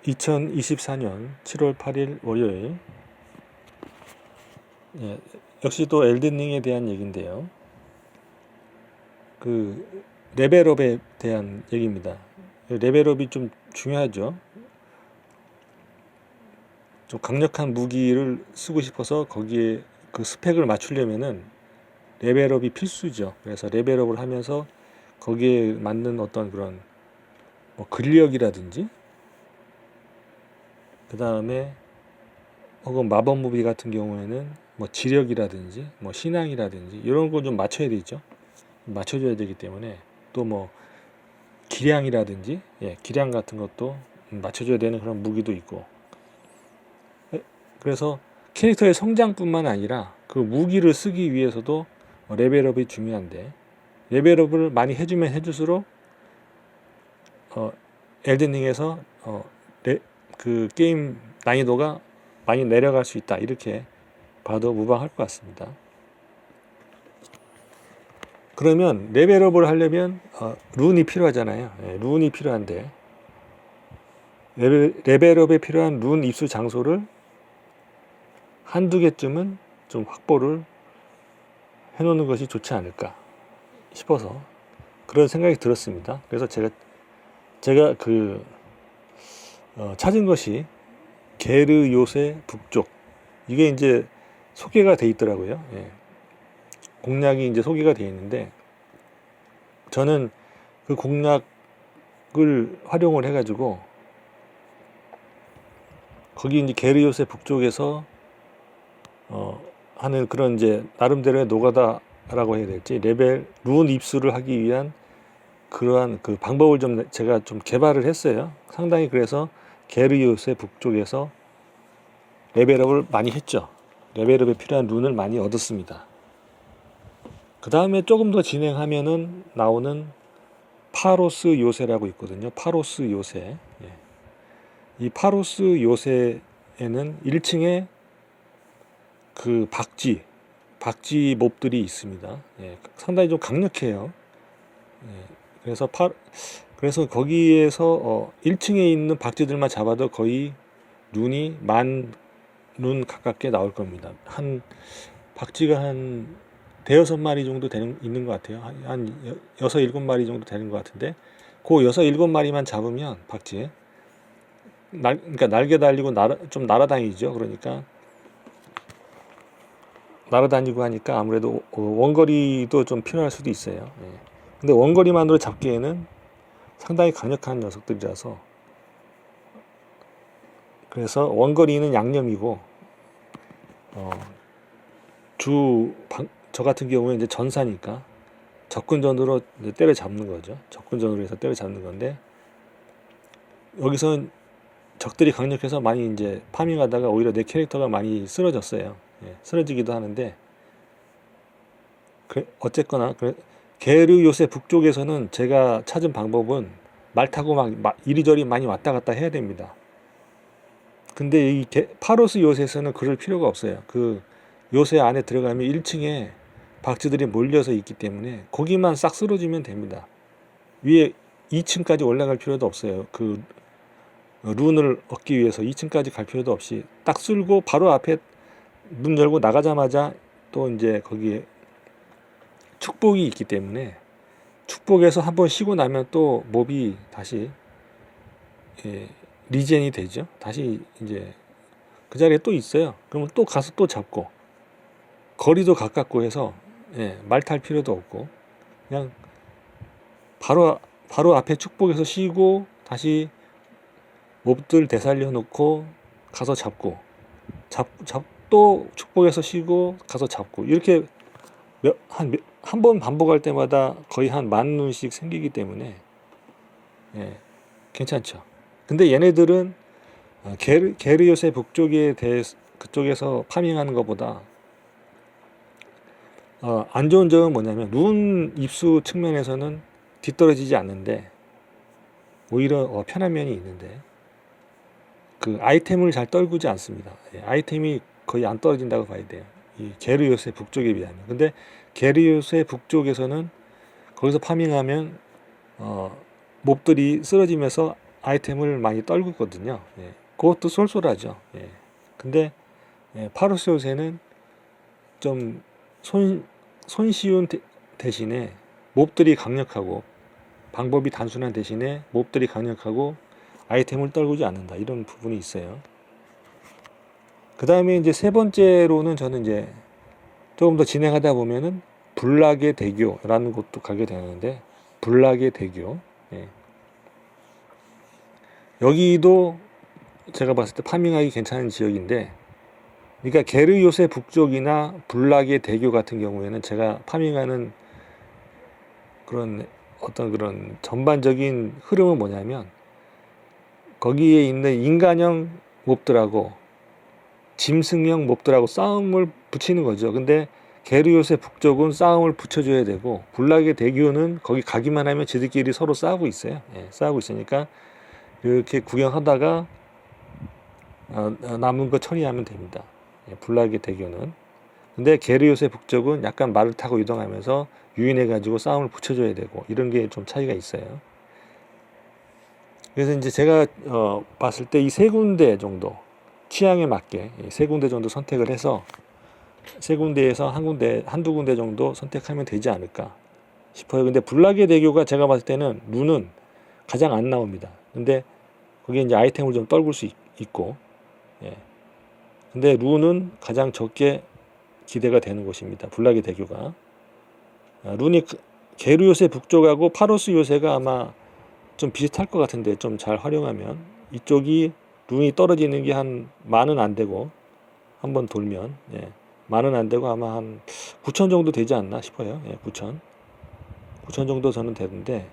2024년 7월 8일 월요일. 예, 역시 또 엘든링에 대한 얘기인데요. 그 레벨업에 대한 얘기입니다. 레벨업이 좀 중요하죠. 좀 강력한 무기를 쓰고 싶어서 거기에 그 스펙을 맞추려면은 레벨업이 필수죠. 그래서 레벨업을 하면서 거기에 맞는 어떤 그런 뭐 근력이라든지, 그 다음에 혹은 마법 무비 같은 경우에는 뭐 지력이라든지 뭐 신앙이라든지 이런 거 좀 맞춰야 되죠. 맞춰줘야 되기 때문에, 또 뭐 기량이라든지, 기량 같은 것도 맞춰줘야 되는 그런 무기도 있고. 그래서 캐릭터의 성장뿐만 아니라 그 무기를 쓰기 위해서도 레벨업이 중요한데, 레벨업을 많이 해주면 해줄수록 엘든링에서 그 게임 난이도가 많이 내려갈 수 있다, 이렇게 봐도 무방할 것 같습니다. 그러면 레벨업을 하려면 룬이 필요하잖아요. 룬이 필요한데, 레벨업에 필요한 룬 입수 장소를 한두 개쯤은 좀 확보를 해놓는 것이 좋지 않을까 싶어서 그런 생각이 들었습니다. 그래서 제가 찾은 것이 게르 요새 북쪽, 이게 이제 소개가 돼 있더라고요. 공략이 이제 소개가 돼 있는데, 저는 그 공략을 활용을 해가지고 거기 이제 게르 요새 북쪽에서 하는 그런 이제 나름대로의 노가다라고 해야 될지, 레벨 룬 입수를 하기 위한 그러한 그 방법을 좀 제가 좀 개발을 했어요. 상당히. 그래서 게르 요새 북쪽에서 레벨업을 많이 했죠. 레벨업에 필요한 룬을 많이 얻었습니다. 그 다음에 조금 더 진행하면은 나오는 파로스 요새라고 있거든요. 파로스 요새. 이 파로스 요새에는 1층에 그 박쥐 몹들이 있습니다. 상당히 좀 강력해요. 그래서 거기에서 1층에 있는 박쥐들만 잡아도 거의 룬이 10,000룬 가깝게 나올 겁니다. 박쥐가 한 대여섯 마리 정도 있는 것 같아요. 한 6, 7마리 정도 되는 것 같은데, 그 6, 7마리만 잡으면 박쥐, 그러니까 날개 달리고 좀 날아다니죠. 그러니까 날아다니고 하니까 아무래도 원거리도 좀 필요할 수도 있어요. 근데 원거리만으로 잡기에는 상당히 강력한 녀석들이라서, 그래서 원거리는 양념이고, 저 같은 경우에 이제 전사니까 접근전으로 이제 때려잡는 거죠. 접근전으로 해서 때려잡는 건데, 여기서 적들이 강력해서 많이 이제 파밍하다가 오히려 내 캐릭터가 많이 쓰러졌어요. 쓰러지기도 하는데, 어쨌거나 게르 요새 북쪽에서는 제가 찾은 방법은 말 타고 막 이리저리 많이 왔다 갔다 해야 됩니다. 근데 이 파로스 요새에서는 그럴 필요가 없어요. 그 요새 안에 들어가면 1층에 박쥐들이 몰려서 있기 때문에 거기만 싹 쓰러지면 됩니다. 위에 2층까지 올라갈 필요도 없어요. 그 룬을 얻기 위해서 2층까지 갈 필요도 없이 딱 쓸고 바로 앞에 문 열고 나가자마자 또 이제 거기에 축복이 있기 때문에, 축복에서 한번 쉬고 나면 또 몹이 다시 리젠이 되죠. 다시 이제 그 자리에 또 있어요. 그러면 또 가서 또 잡고, 거리도 가깝고 해서 말 탈 필요도 없고, 그냥 바로 앞에 축복에서 쉬고 다시 몹들 되살려 놓고 가서 잡고, 또 축복에서 쉬고 가서 잡고, 이렇게 한 번 반복할 때마다 거의 한 10,000룬씩 생기기 때문에 괜찮죠. 근데 얘네들은 게르 요새 북쪽에 대해서 그쪽에서 파밍하는 것보다 안 좋은 점은 뭐냐면, 룬 입수 측면에서는 뒤떨어지지 않는데 오히려 편한 면이 있는데, 그 아이템을 잘 떨구지 않습니다. 아이템이 거의 안 떨어진다고 봐야 돼요. 이 게르 요새 북쪽에 비하면. 근데 게르 요새 북쪽에서는 거기서 파밍하면 몹들이 쓰러지면서 아이템을 많이 떨구거든요. 예. 그것도 쏠쏠하죠. 예. 근데 파로스 요새는 좀 손쉬운 대신에 몹들이 강력하고 방법이 단순한 대신에 몹들이 강력하고 아이템을 떨구지 않는다. 이런 부분이 있어요. 그 다음에 이제 세 번째로는 저는 이제 조금 더 진행하다 보면은 불락의 대교라는 곳도 가게 되는데, 불락의 대교. 예. 여기도 제가 봤을 때 파밍하기 괜찮은 지역인데, 그러니까 게르 요새 북쪽이나 불락의 대교 같은 경우에는 제가 파밍하는 그런 어떤 그런 전반적인 흐름은 뭐냐면, 거기에 있는 인간형 몹들하고 짐승형 몹들하고 싸움을 붙이는 거죠. 근데 게르 요새 북쪽은 싸움을 붙여줘야 되고, 불락의 대교는 거기 가기만 하면 지들끼리 서로 싸우고 있어요. 예, 싸우고 있으니까 이렇게 구경하다가 남은 거 처리하면 됩니다. 예, 불락의 대교는. 근데 게르 요새 북쪽은 약간 말을 타고 이동하면서 유인해가지고 싸움을 붙여줘야 되고, 이런 게 좀 차이가 있어요. 그래서 이제 제가 봤을 때 이 세 군데 정도 취향에 맞게 세 군데 정도 선택을 해서 세 군데에서 한두 군데 정도 선택하면 되지 않을까 싶어요. 근데 불락의 대교가 제가 봤을 때는 룬은 가장 안 나옵니다. 근데 거기에 이제 아이템을 좀 떨굴 수 있고, 예. 근데 룬은 가장 적게 기대가 되는 곳입니다. 불락의 대교가. 룬이 게르 요새 북쪽하고 파로스 요새가 아마 좀 비슷할 것 같은데, 좀 잘 활용하면 이쪽이 룬이 떨어지는 게 한 만은 안 되고, 한번 돌면 만은 안 되고 아마 한 9천 정도 되지 않나 싶어요. 9천 정도 저는 되는데,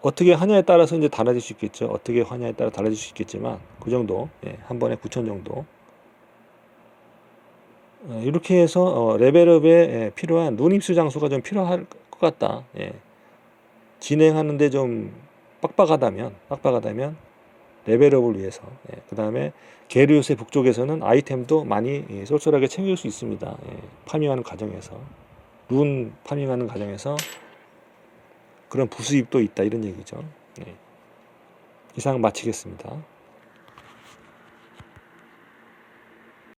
어떻게 하냐에 따라서 이제 달라질 수 있겠죠. 어떻게 하냐에 따라 달라질 수 있겠지만 그 정도, 한 번에 9천 정도. 이렇게 해서 레벨업에 필요한 룬 입수 장소가 좀 필요할 것 같다. 진행하는데 좀 빡빡하다면 레벨업을 위해서, 그 다음에 게르 요새 북쪽에서는 아이템도 많이 쏠쏠하게 챙길 수 있습니다. 파밍하는 과정에서, 룬 파밍하는 과정에서 그런 부수입도 있다, 이런 얘기죠. 이상 마치겠습니다.